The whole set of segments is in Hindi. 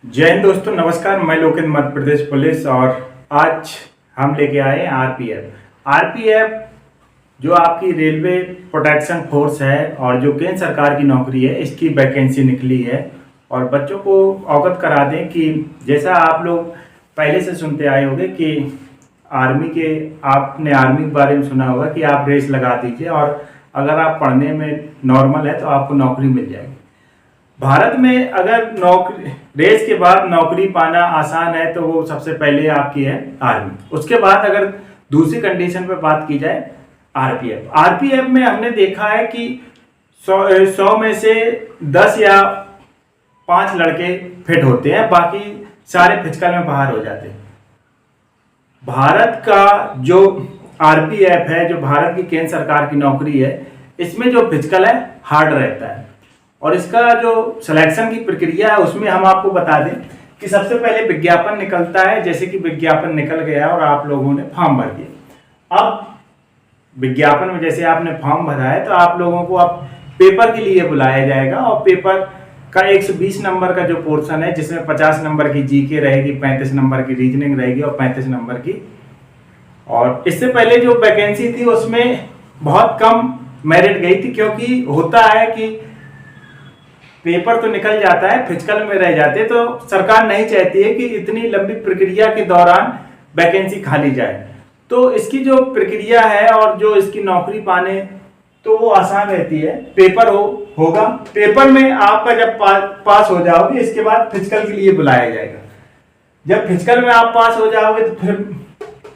जय हिंद दोस्तों, नमस्कार। मैं लोकेंद्र, मध्य प्रदेश पुलिस, और आज हम लेके आए हैं आरपीएफ जो आपकी रेलवे प्रोटेक्शन फोर्स है और जो केंद्र सरकार की नौकरी है, इसकी वैकेंसी निकली है। और बच्चों को अवगत करा दें कि जैसा आप लोग पहले से सुनते आए होंगे कि आपने आर्मी के बारे में सुना होगा कि आप रेस लगा दीजिए और अगर आप पढ़ने में नॉर्मल है तो आपको नौकरी मिल जाएगी। भारत में अगर नौकरी रेस के बाद नौकरी पाना आसान है तो वो सबसे पहले आपकी है आर्मी। उसके बाद अगर दूसरी कंडीशन पे बात की जाए आरपीएफ में हमने देखा है कि 100 में से 10 या 5 लड़के फिट होते हैं, बाकी सारे फिजिकल में बाहर हो जाते हैं। भारत का जो आरपीएफ है, जो भारत की केंद्र सरकार की नौकरी है, इसमें जो फिजिकल है हार्ड रहता है। और इसका जो सिलेक्शन की प्रक्रिया है उसमें हम आपको बता दें कि सबसे पहले विज्ञापन निकलता है। जैसे कि विज्ञापन निकल गया और आप लोगों ने फॉर्म भर दिया। अब विज्ञापन में जैसे आपने फॉर्म भरा है तो आप लोगों को अब पेपर के लिए बुलाया जाएगा और पेपर का 120 नंबर का जो पोर्शन है, जिसमें 50 नंबर की जीके रहेगी, 35 नंबर की रीजनिंग रहेगी और 35 नंबर की। और इससे पहले जो वैकेंसी थी उसमें बहुत कम मेरिट गई थी, क्योंकि होता है कि पेपर तो निकल जाता है, फिजिकल में रह जाते, तो सरकार नहीं चाहती है कि इतनी लंबी प्रक्रिया के दौरान वैकेंसी खाली जाए। तो इसकी जो प्रक्रिया है और जो इसकी नौकरी पाने तो वो आसान रहती है। पेपर होगा, पेपर में आपका जब पास हो जाओगे, इसके बाद फिजिकल के लिए बुलाया जाएगा। जब फिजिकल में आप पास हो जाओगे तो फिर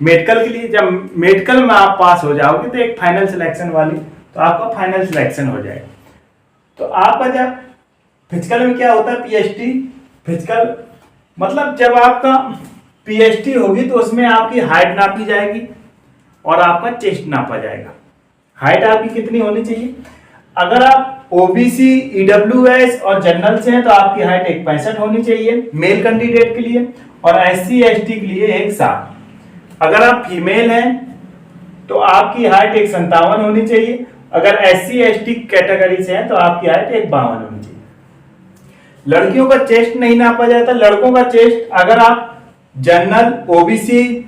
मेडिकल के लिए, जब मेडिकल में आप पास हो जाओगे तो एक फाइनल सिलेक्शन वाली, तो आपका फाइनल सिलेक्शन हो जाएगा। तो आपका जब फिजिकल में क्या होता है, पीएचटी फिजिकल, मतलब जब आपका पीएचटी होगी तो उसमें आपकी हाइट नापी जाएगी और आपका चेस्ट नापा जाएगा। हाइट आपकी कितनी होनी चाहिए? अगर आप ओबीसी, ईडब्ल्यूएस और जनरल से हैं तो आपकी हाइट 165 होनी चाहिए मेल कैंडिडेट के लिए, और एससी एसटी के लिए 160। अगर आप फीमेल हैं तो आपकी हाइट 157 होनी चाहिए। अगर एससी एसटी कैटेगरी से हैं तो आपकी हाइट 152 होनी चाहिए। लड़कियों का चेस्ट नहीं नापा जाता। लड़कों का चेस्ट, अगर आप जनरल, ओबीसी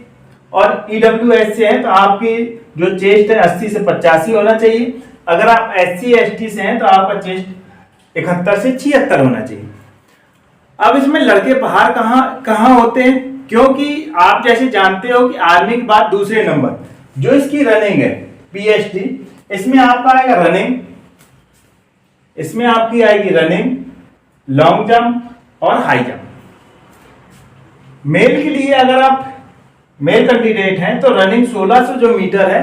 और ईडब्ल्यूएस से हैं तो आपकी जो चेस्ट है 80 से 85 होना चाहिए। अगर आप एससी एसटी से हैं तो आपका चेस्ट 71 से 76 होना चाहिए। अब इसमें लड़के बाहर कहां होते हैं, क्योंकि आप जैसे जानते हो कि आर्मी के बाद दूसरे नंबर जो इसकी रनिंग है पीएचडी, इसमें आपका आएगा रनिंग, इसमें आपकी आएगी रनिंग, लॉन्ग जंप और हाई जंप। मेल के लिए अगर आप मेल कैंडिडेट हैं तो रनिंग 1600 जो मीटर है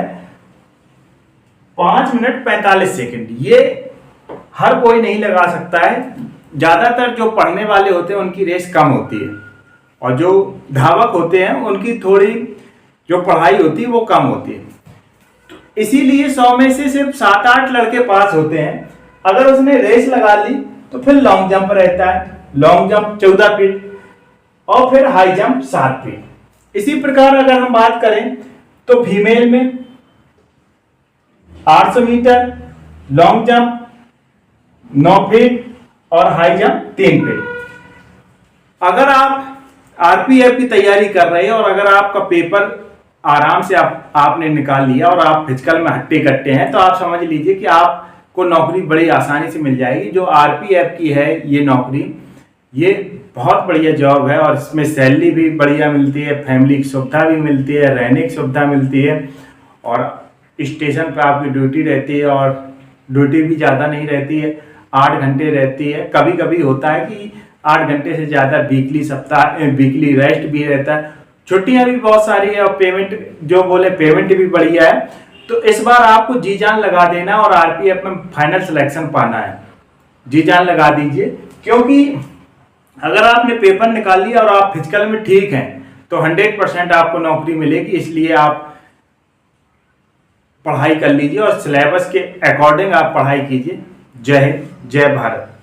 5 मिनट 45 सेकंड, ये हर कोई नहीं लगा सकता है। ज्यादातर जो पढ़ने वाले होते हैं उनकी रेस कम होती है, और जो धावक होते हैं उनकी थोड़ी जो पढ़ाई होती है वो कम होती है। तो इसीलिए 100 में से सिर्फ 7-8 लड़के पास होते हैं। अगर उसने रेस लगा ली तो फिर लॉन्ग जंप रहता है, लॉन्ग जंप 14 फीट और फिर हाई जंप 7 फीट। इसी प्रकार अगर हम बात करें तो फीमेल में 800 मीटर, लॉन्ग जंप 9 फीट और हाई जंप 3 फीट। अगर आप आरपीएफ की तैयारी कर रहे हैं और अगर आपका पेपर आराम से आपने निकाल लिया और आप फिजिकल में हट्टे कट्टे हैं तो आप समझ लीजिए कि आपको नौकरी बड़ी आसानी से मिल जाएगी। जो आरपीएफ की है ये नौकरी, ये बहुत बढ़िया जॉब है और इसमें सैलरी भी बढ़िया मिलती है, फैमिली की सुविधा भी मिलती है, रहने की सुविधा मिलती है, और स्टेशन पर आपकी ड्यूटी रहती है और ड्यूटी भी ज़्यादा नहीं रहती है, 8 घंटे रहती है। कभी कभी होता है कि 8 घंटे से ज़्यादा वीकली रेस्ट भी रहता है, छुट्टियाँ भी बहुत सारी है, और पेमेंट भी बढ़िया है। तो इस बार आपको जी जान लगा देना और आरपीएफ में फाइनल सिलेक्शन पाना है। जी जान लगा दीजिए, क्योंकि अगर आपने पेपर निकाल लिया और आप फिजिकल में ठीक हैं तो 100% आपको नौकरी मिलेगी। इसलिए आप पढ़ाई कर लीजिए और सिलेबस के अकॉर्डिंग आप पढ़ाई कीजिए। जय हिंद, जय भारत।